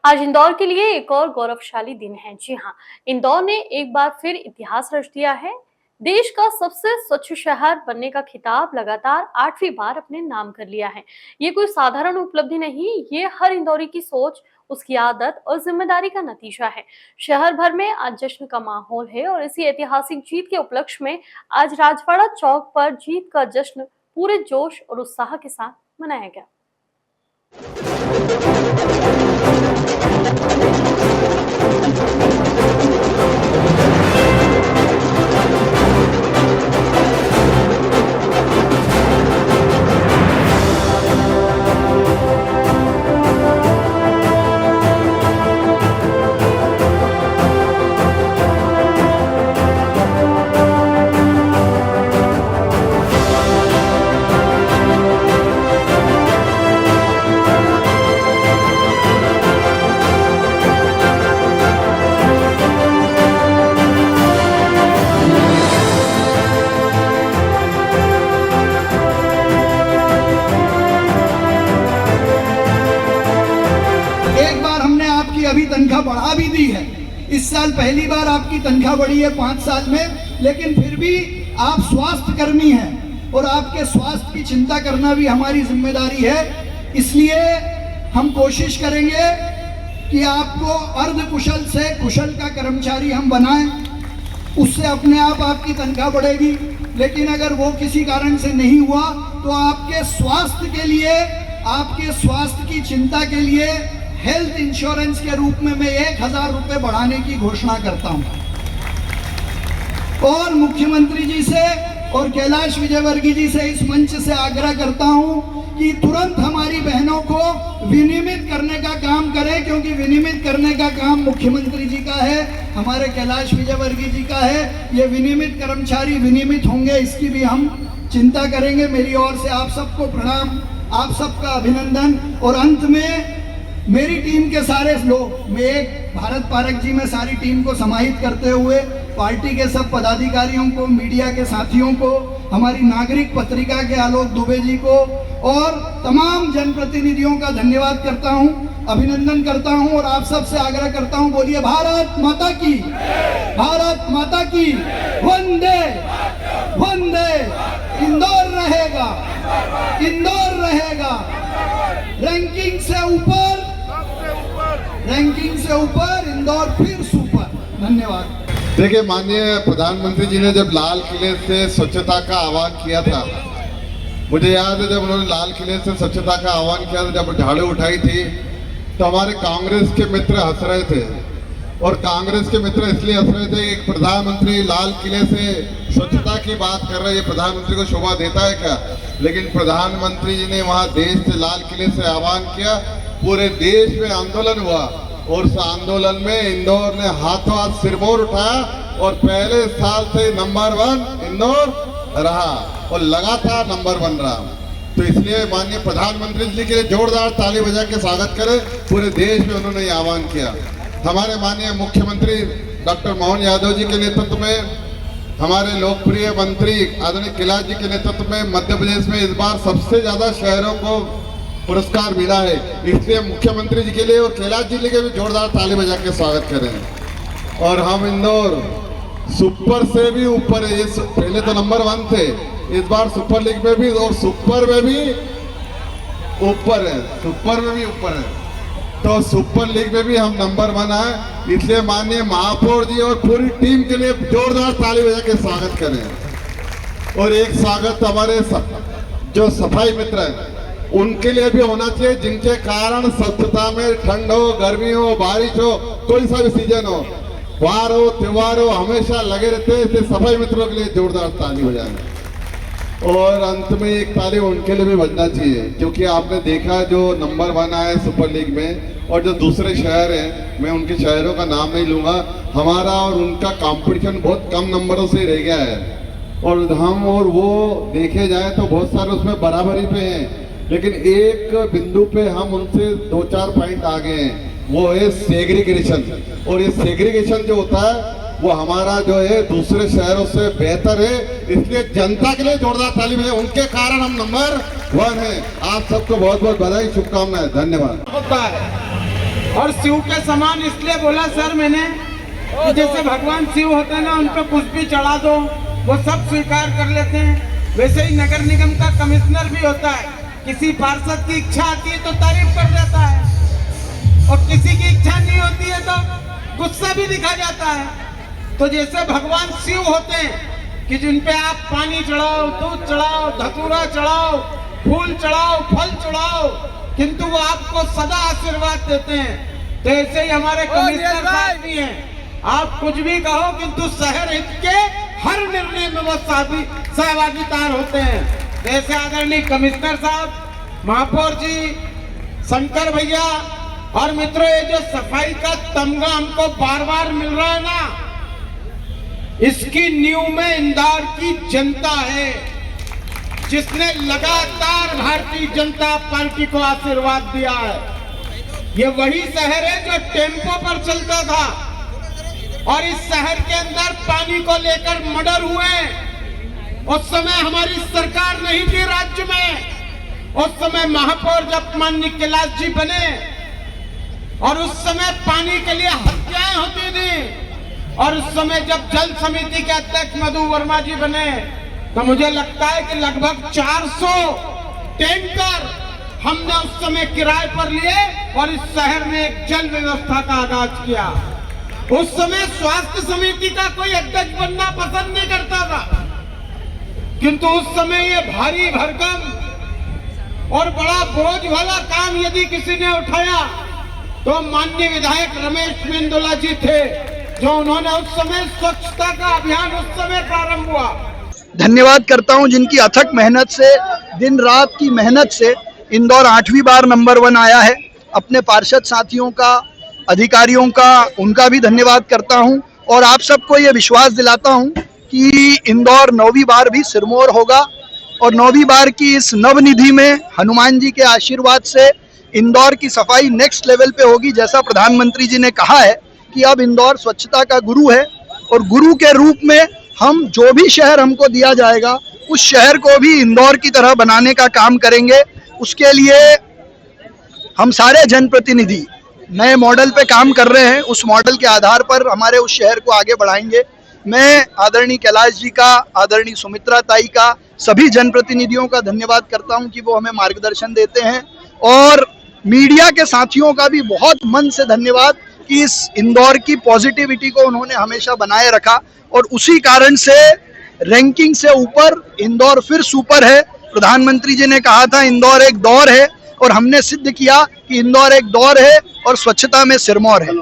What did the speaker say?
आज इंदौर के लिए एक और गौरवशाली दिन है। जी हाँ, इंदौर ने एक बार फिर इतिहास रच दिया है। देश का सबसे स्वच्छ शहर बनने का खिताब लगातार 8वीं बार अपने नाम कर लिया है। ये कोई साधारण उपलब्धि नहीं, ये हर इंदौरी की सोच, उसकी आदत और जिम्मेदारी का नतीजा है। शहर भर में आज जश्न का माहौल है और इसी ऐतिहासिक जीत के उपलक्ष्य में आज राजवाड़ा चौक पर जीत का जश्न पूरे जोश और उत्साह के साथ मनाया गया। अभी तनख्वाह बढ़ा भी दी है। इस साल पहली बार आपकी तनख्वाह बढ़ी है 5 साल में, लेकिन फिर भी आप स्वास्थ्य कर्मी हैं और आपके स्वास्थ्य की चिंता करना भी हमारी जिम्मेदारी है। इसलिए हम कोशिश करेंगे कि आपको अर्ध कुशल से कुशल का कर्मचारी हम बनाएं, उससे अपने आप आपकी तनख्वाह बढ़ेगी। लेकिन अगर वो किसी कारण से नहीं हुआ तो आपके स्वास्थ्य के लिए, आपके स्वास्थ्य की चिंता के लिए हेल्थ इंश्योरेंस के रूप में मैं 1000 रुपये बढ़ाने की घोषणा करता हूं। और मुख्यमंत्री जी से और कैलाश विजयवर्गीय जी से इस मंच से आग्रह करता हूं कि तुरंत हमारी बहनों को विनियमित करने का काम करें, क्योंकि विनियमित करने का काम मुख्यमंत्री जी का है, हमारे कैलाश विजयवर्गीय जी का है। ये विनियमित कर्मचारी विनियमित होंगे, इसकी भी हम चिंता करेंगे। मेरी ओर से आप सबको प्रणाम, आप सबका अभिनंदन। और अंत में मेरी टीम के सारे लोग, मैं एक भारत पारक जी में सारी टीम को समाहित करते हुए पार्टी के सब पदाधिकारियों को, मीडिया के साथियों को, हमारी नागरिक पत्रिका के आलोक दुबे जी को और तमाम जनप्रतिनिधियों का धन्यवाद करता हूं, अभिनंदन करता हूं और आप सबसे आग्रह करता हूं, बोलिए भारत माता की, भारत माता की, वंदे वंदे। इंदौर रहेगा, इंदौर रहेगा, रैंकिंग से ऊपर, रैंकिंग से ऊपर, इंदौर फिर सुपर। धन्यवाद। देखिए, माननीय प्रधानमंत्री जी ने जब लाल किले से स्वच्छता का आह्वान किया था, मुझे याद है जब उन्होंने लाल किले से स्वच्छता का आह्वान किया था, जब झाड़ू उठाई थी तो हमारे कांग्रेस के मित्र हंस रहे थे। और कांग्रेस के मित्र इसलिए हंस रहे थे, एक प्रधानमंत्री लाल किले से स्वच्छता की बात कर रहे हैं, ये प्रधानमंत्री को शोभा देता है क्या? लेकिन प्रधानमंत्री जी ने वहां देश से लाल किले से आह्वान किया, पूरे देश में आंदोलन हुआ और उस आंदोलन में इंदौर ने हाथों हाथ सिरमौर उठाया और पहले साल से नंबर 1 इंदौर रहा और लगातार नंबर 1 रहा। तो इसलिए माननीय प्रधानमंत्री जी के लिए जोरदार ताली बजा के स्वागत करें। पूरे देश में उन्होंने ये आह्वान किया। हमारे माननीय मुख्यमंत्री डॉक्टर मोहन यादव जी के नेतृत्व में, हमारे लोकप्रिय मंत्री आदरणीय कैलाश जी के नेतृत्व में मध्य प्रदेश में इस बार सबसे ज्यादा शहरों को पुरस्कार मिला है। इसलिए मुख्यमंत्री जी के लिए और कैलाश जी के लिए भी जोरदार ताली बजा के स्वागत करें। और हम इंदौर सुपर से भी ऊपर है, ये पहले तो नंबर 1 थे, इस बार सुपर लीग में भी और सुपर में भी ऊपर है, सुपर में भी ऊपर है, तो सुपर लीग में भी हम नंबर 1 है। इसलिए माननीय महापौर जी और पूरी टीम के लिए जोरदार ताली बजा के स्वागत करें। और एक स्वागत हमारे जो सफाई मित्र हैं उनके लिए भी होना चाहिए, जिनके कारण स्वच्छता में ठंड हो, गर्मी हो, बारिश हो, कोई सा भी सीजन हो, वार हो, त्योहार हो, हमेशा लगे रहते हैं। इसलिए सफाई मित्रों के लिए जोरदार ताली हो जाए। और अंत में एक ताली उनके लिए भी बजना चाहिए, क्योंकि आपने देखा जो नंबर 1 आए सुपर लीग में और जो दूसरे शहर हैं, मैं उनके शहरों का नाम नहीं लूंगा, हमारा और उनका कंपटीशन बहुत कम नंबरों से रह गया है। और हम और वो देखे जाए तो बहुत सारे उसमें बराबरी पे हैं, लेकिन एक बिंदु पे हम उनसे 2-4 पॉइंट आगे हैं, वो है सेग्रीगेशन। और ये सेग्रीगेशन जो होता है वो हमारा जो है दूसरे शहरों से बेहतर है। इसलिए जनता के लिए जोरदार ताली बजाएं, उनके कारण हम नंबर 1 हैं। आप सबको बहुत बहुत बधाई, शुभकामनाएं, धन्यवाद। और शिव के समान इसलिए बोला सर मैंने कि जैसे भगवान शिव होते हैं ना, उन पे कुछ भी चढ़ा दो वो सब स्वीकार कर लेते हैं, वैसे ही नगर निगम का कमिश्नर भी होता है। किसी पार्षद की इच्छा आती है तो तारीफ कर देता है, और किसी की इच्छा नहीं होती है तो गुस्सा भी दिखा जाता है। तो जैसे भगवान शिव होते हैं कि जिन पे आप पानी चढ़ाओ, दूध चढ़ाओ, धतूरा चढ़ाओ, फूल चढ़ाओ, फल चढ़ाओ, किंतु वो आपको सदा आशीर्वाद देते हैं। तो ऐसे ही हमारे कमिश्नर साहब भी हैं, आप कुछ भी कहो किंतु शहर हित के हर निर्णय में वो सहभागीदार होते हैं। जैसे आदरणीय कमिश्नर साहब, महापौर जी, शंकर भैया और मित्रों, ये जो सफाई का तमगा हमको बार बार मिल रहा है ना, इसकी नींव में इंदौर की जनता है, जिसने लगातार भारतीय जनता पार्टी को आशीर्वाद दिया है। ये वही शहर है जो टेम्पो पर चलता था, और इस शहर के अंदर पानी को लेकर मर्डर हुए। उस समय हमारी सरकार नहीं थी राज्य में, उस समय महापौर जब माननीय कैलाश जी बने, और उस समय पानी के लिए हत्याएं होती थी। और उस समय जब जल समिति के अध्यक्ष मधु वर्मा जी बने, तो मुझे लगता है कि लगभग 400 टैंकर हमने उस समय किराए पर लिए और इस शहर में एक जल व्यवस्था का आगाज किया। उस समय स्वास्थ्य समिति का कोई अध्यक्ष बनना पसंद नहीं करता था, किंतु उस समय ये भारी भरकम और बड़ा बोझ वाला काम यदि किसी ने उठाया तो माननीय विधायक रमेश मेंदोला जी थे, जो उन्होंने उस समय स्वच्छता का अभियान उस समय प्रारंभ हुआ। धन्यवाद करता हूं जिनकी अथक मेहनत से, दिन रात की मेहनत से इंदौर 8वीं बार नंबर 1 आया है। अपने पार्षद साथियों का, अधिकारियों का, उनका भी धन्यवाद करता हूं, और आप सबको ये विश्वास दिलाता हूं कि इंदौर 9वीं बार भी सिरमौर होगा, और 9वीं बार की इस नवनिधि में हनुमान जी के आशीर्वाद से इंदौर की सफाई नेक्स्ट लेवल पे होगी। जैसा प्रधानमंत्री जी ने कहा है कि अब इंदौर स्वच्छता का गुरु है, और गुरु के रूप में हम जो भी शहर हमको दिया जाएगा उस शहर को भी इंदौर की तरह बनाने का काम करेंगे। उसके लिए हम सारे जनप्रतिनिधि नए मॉडल पे काम कर रहे हैं, उस मॉडल के आधार पर हमारे उस शहर को आगे बढ़ाएंगे। मैं आदरणीय कैलाश जी का, आदरणीय सुमित्रा ताई का, सभी जनप्रतिनिधियों का धन्यवाद करता हूं कि वो हमें मार्गदर्शन देते हैं, और मीडिया के साथियों का भी बहुत मन से धन्यवाद कि इस इंदौर की पॉजिटिविटी को उन्होंने हमेशा बनाए रखा, और उसी कारण से रैंकिंग से ऊपर इंदौर फिर सुपर है। प्रधानमंत्री जी ने कहा था इंदौर एक दौर है, और हमने सिद्ध किया कि इंदौर एक दौर है और स्वच्छता में सिरमौर है।